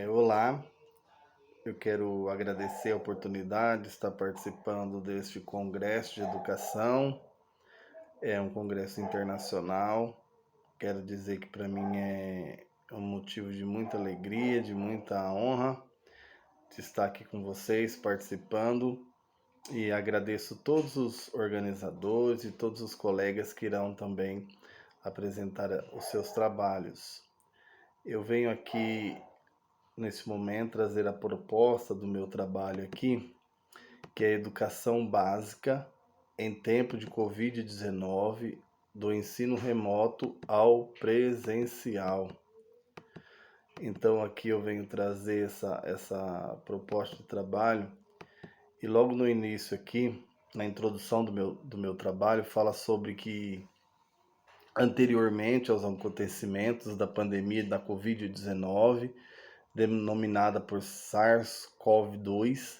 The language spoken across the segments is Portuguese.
Olá, eu quero agradecer a oportunidade de estar participando deste congresso de educação. É um congresso internacional. Quero dizer que para mim é um motivo de muita alegria, de muita honra de estar aqui com vocês participando e agradeço todos os organizadores e todos os colegas que irão também apresentar os seus trabalhos. Eu venho aqui nesse momento trazer a proposta do meu trabalho aqui, que é a educação básica em tempo de Covid-19, do ensino remoto ao presencial. Então aqui eu venho trazer essa proposta de trabalho e logo no início aqui, na introdução do meu trabalho, fala sobre que anteriormente aos acontecimentos da pandemia da Covid-19, denominada por SARS-CoV-2,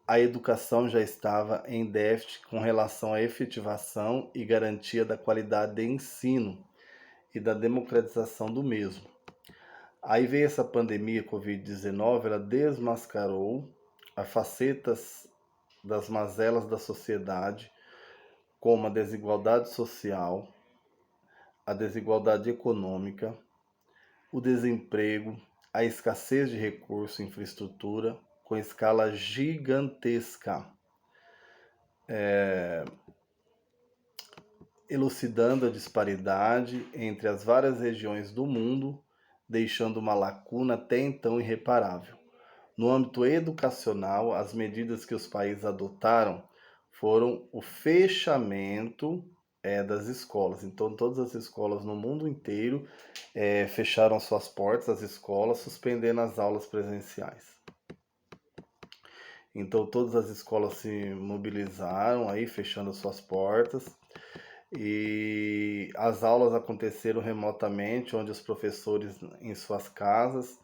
a educação já estava em déficit com relação à efetivação e garantia da qualidade de ensino e da democratização do mesmo. Aí veio essa pandemia Covid-19, ela desmascarou as facetas das mazelas da sociedade, como a desigualdade social, a desigualdade econômica, o desemprego, a escassez de recursos e infraestrutura com escala gigantesca, elucidando a disparidade entre as várias regiões do mundo, deixando uma lacuna até então irreparável. No âmbito educacional, as medidas que os países adotaram foram o fechamento das escolas. Então, todas as escolas no mundo inteiro fecharam suas portas, as escolas, suspendendo as aulas presenciais. Então, todas as escolas se mobilizaram, aí fechando suas portas, e as aulas aconteceram remotamente, onde os professores em suas casas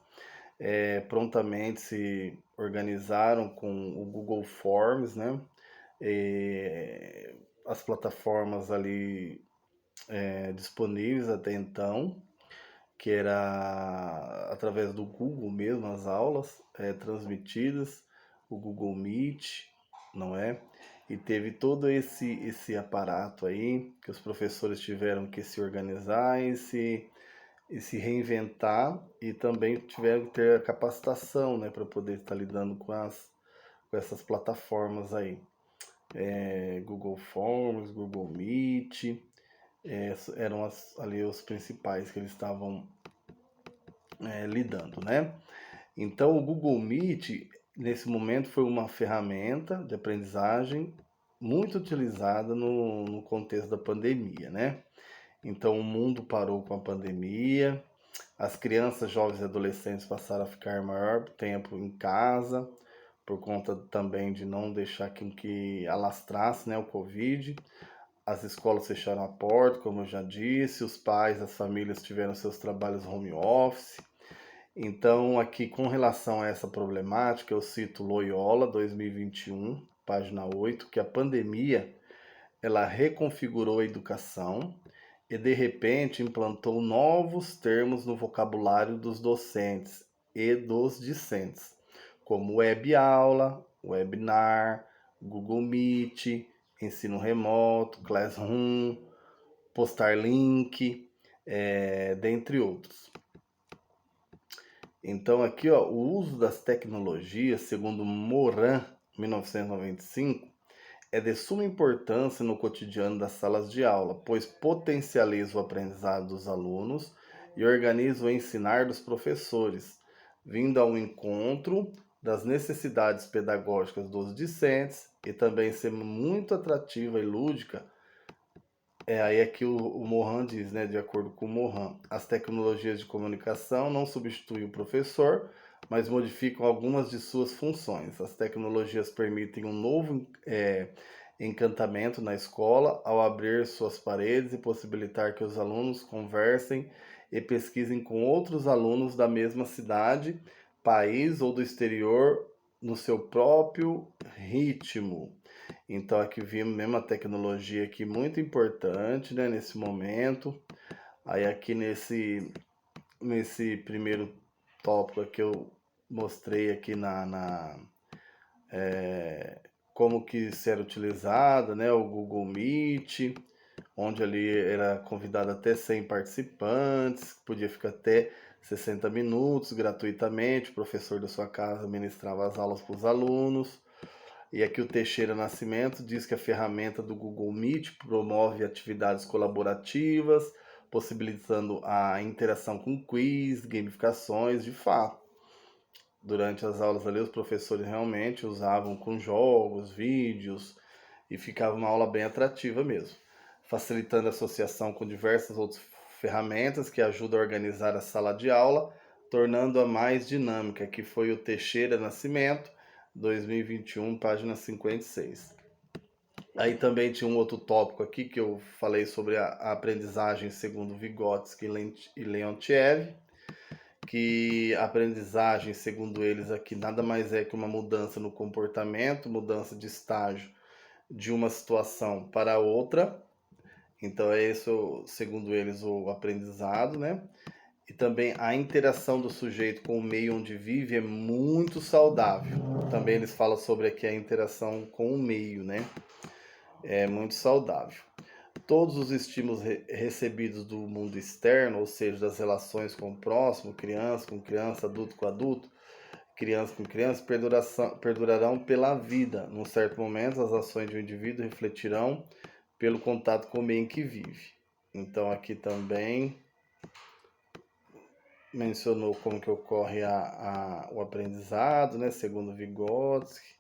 prontamente se organizaram com o Google Forms, né? As plataformas ali disponíveis até então, que era através do Google mesmo, as aulas transmitidas, o Google Meet, não é? E teve todo esse aparato aí, que os professores tiveram que se organizar e se reinventar e também tiveram que ter a capacitação, né, para poder estar lidando com essas plataformas aí. Google Forms, Google Meet, eram ali os principais que eles estavam lidando, né? Então, o Google Meet, nesse momento, foi uma ferramenta de aprendizagem muito utilizada no contexto da pandemia, né? Então, o mundo parou com a pandemia, as crianças, jovens e adolescentes passaram a ficar maior tempo em casa, por conta também de não deixar que alastrasse, né, o Covid. As escolas fecharam a porta, como eu já disse, os pais, as famílias tiveram seus trabalhos home office. Então, aqui com relação a essa problemática, eu cito Loyola 2021, página 8, que a pandemia ela reconfigurou a educação e de repente implantou novos termos no vocabulário dos docentes e dos discentes, como web aula, webinar, Google Meet, ensino remoto, Classroom, postar link, dentre outros. Então aqui, ó, o uso das tecnologias, segundo Moran, 1995, é de suma importância no cotidiano das salas de aula, pois potencializa o aprendizado dos alunos e organiza o ensinar dos professores, vindo ao encontro das necessidades pedagógicas dos discentes e também ser muito atrativa e lúdica. Aí é que o Mohan diz, né, de acordo com o Mohan, as tecnologias de comunicação não substituem o professor, mas modificam algumas de suas funções. As tecnologias permitem um novo encantamento na escola ao abrir suas paredes e possibilitar que os alunos conversem e pesquisem com outros alunos da mesma cidade, país ou do exterior no seu próprio ritmo. Então aqui vimos mesmo a tecnologia aqui muito importante, né, nesse momento. Aí aqui nesse primeiro tópico que eu mostrei aqui como que isso era utilizado, né? O Google Meet, onde ali era convidado até 100 participantes, podia ficar até 60 minutos gratuitamente, o professor da sua casa ministrava as aulas para os alunos. E aqui o Teixeira Nascimento diz que a ferramenta do Google Meet promove atividades colaborativas, possibilitando a interação com quiz, gamificações, de fato. Durante as aulas ali, os professores realmente usavam com jogos, vídeos, e ficava uma aula bem atrativa mesmo, facilitando a associação com diversas outras ferramentas que ajudam a organizar a sala de aula, tornando-a mais dinâmica, que foi o Teixeira Nascimento, 2021, página 56. Aí também tinha um outro tópico aqui que eu falei sobre a aprendizagem segundo Vygotsky e Leontiev, que a aprendizagem, segundo eles aqui, nada mais é que uma mudança no comportamento, mudança de estágio de uma situação para outra. Então é isso, segundo eles, o aprendizado, né? E também a interação do sujeito com o meio onde vive é muito saudável. Também eles falam sobre aqui a interação com o meio, né? É muito saudável. Todos os estímulos recebidos do mundo externo, ou seja, das relações com o próximo, criança com criança, adulto com adulto, criança com criança, perdurarão pela vida. Num certo momento, as ações de um indivíduo refletirão pelo contato com o meio em que vive. Então aqui também mencionou como que ocorre o aprendizado, né, segundo Vygotsky.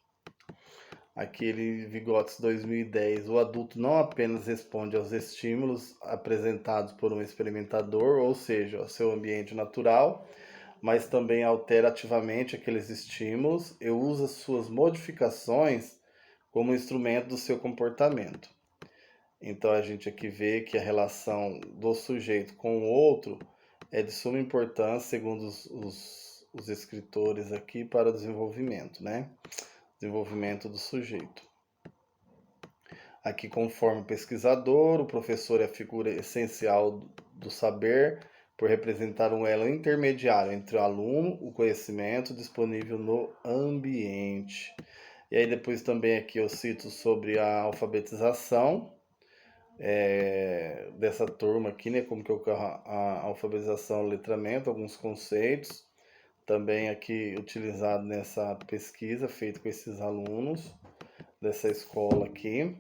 Aquele Vygotsky 2010, o adulto não apenas responde aos estímulos apresentados por um experimentador, ou seja, ao seu ambiente natural, mas também altera ativamente aqueles estímulos e usa suas modificações como instrumento do seu comportamento. Então a gente aqui vê que a relação do sujeito com o outro é de suma importância, segundo os escritores aqui, para o desenvolvimento, né? Desenvolvimento do sujeito. Aqui, conforme o pesquisador, o professor é a figura essencial do saber, por representar um elo intermediário entre o aluno, o conhecimento disponível no ambiente. E aí depois também aqui eu cito sobre a alfabetização dessa turma aqui, né? Como que ocorre a alfabetização, o letramento, alguns conceitos. Também aqui utilizado nessa pesquisa feita com esses alunos dessa escola aqui.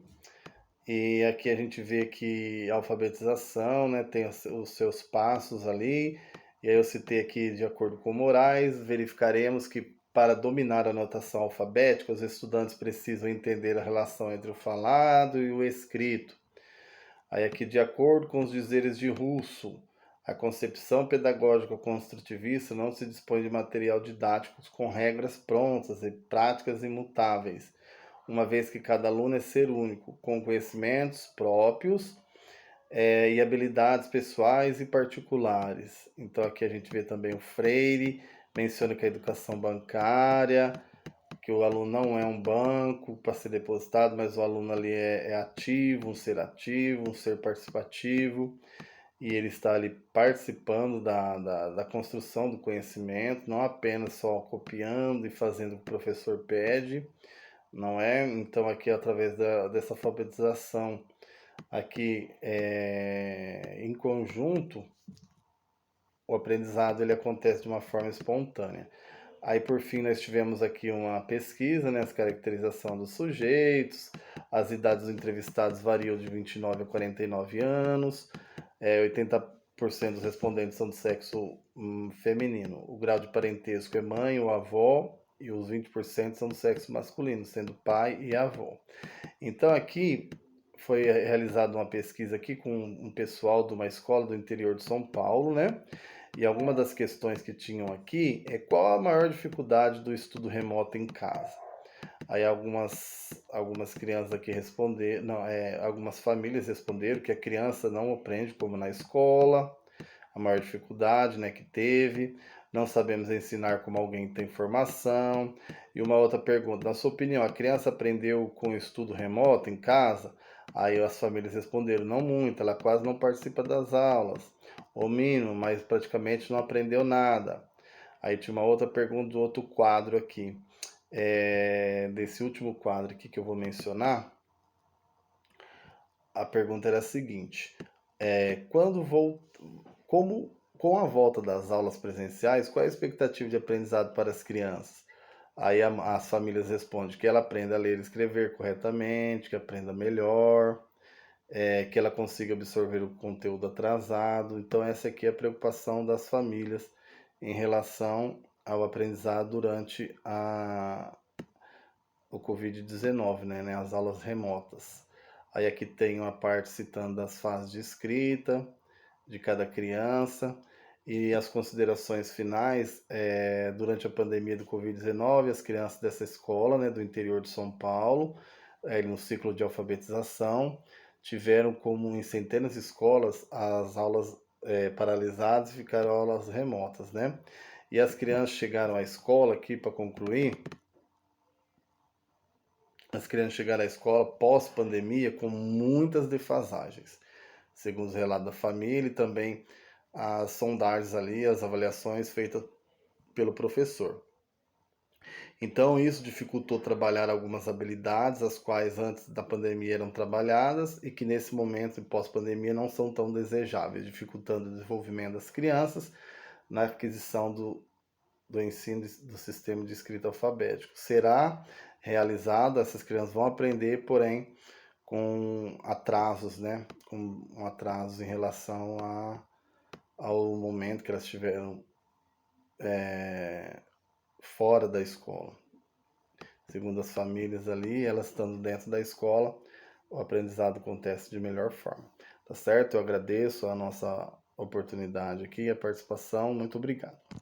E aqui a gente vê que a alfabetização, né, tem os seus passos ali. E aí eu citei aqui, de acordo com Moraes, verificaremos que para dominar a notação alfabética, os estudantes precisam entender a relação entre o falado e o escrito. Aí aqui, de acordo com os dizeres de Russo, a concepção pedagógica construtivista não se dispõe de material didático com regras prontas e práticas imutáveis, uma vez que cada aluno é ser único, com conhecimentos próprios e habilidades pessoais e particulares. Então aqui a gente vê também o Freire, menciona que a educação bancária, que o aluno não é um banco para ser depositado, mas o aluno ali é ativo, um ser participativo, e ele está ali participando da construção do conhecimento, não apenas só copiando e fazendo o que o professor pede, não é? Então aqui através dessa alfabetização aqui em conjunto, o aprendizado ele acontece de uma forma espontânea. Aí por fim nós tivemos aqui uma pesquisa, né, as caracterização dos sujeitos, as idades dos entrevistados variam de 29 a 49 anos, 80% dos respondentes são do sexo feminino, o grau de parentesco é mãe ou avó, e os 20% são do sexo masculino, sendo pai e avó. Então aqui foi realizada uma pesquisa aqui com um pessoal de uma escola do interior de São Paulo, né? E alguma das questões que tinham aqui é qual a maior dificuldade do estudo remoto em casa. Aí algumas crianças aqui responderam, não, algumas famílias responderam que a criança não aprende como na escola, a maior dificuldade, né, que teve. Não sabemos ensinar como alguém tem formação. E uma outra pergunta, na sua opinião, a criança aprendeu com o estudo remoto em casa? Aí as famílias responderam, não muito, ela quase não participa das aulas, ou mínimo, mas praticamente não aprendeu nada. Aí tinha uma outra pergunta do outro quadro aqui. Desse último quadro aqui que eu vou mencionar, a pergunta era a seguinte: quando vou, como com a volta das aulas presenciais, qual é a expectativa de aprendizado para as crianças? Aí as famílias respondem que ela aprenda a ler e escrever corretamente, que aprenda melhor, que ela consiga absorver o conteúdo atrasado. Então essa aqui é a preocupação das famílias em relação ao aprendizado durante o Covid-19, né, as aulas remotas. Aí aqui tem uma parte citando as fases de escrita de cada criança e as considerações finais. Durante a pandemia do Covid-19, as crianças dessa escola, né, do interior de São Paulo, no ciclo de alfabetização, tiveram como em centenas de escolas as aulas paralisadas e ficaram aulas remotas, né? E as crianças chegaram à escola aqui para concluir, as crianças chegaram à escola pós-pandemia com muitas defasagens, segundo os relatos da família e também as sondagens ali, as avaliações feitas pelo professor. Então isso dificultou trabalhar algumas habilidades, as quais antes da pandemia eram trabalhadas e que nesse momento, pós-pandemia, não são tão desejáveis, dificultando o desenvolvimento das crianças na aquisição do ensino do sistema de escrita alfabético. Será realizado, essas crianças vão aprender, porém com atrasos, né? Com atrasos em relação ao momento que elas tiveram fora da escola. Segundo as famílias ali, elas estando dentro da escola, o aprendizado acontece de melhor forma. Tá certo? Eu agradeço a nossa oportunidade aqui, a participação. Muito obrigado.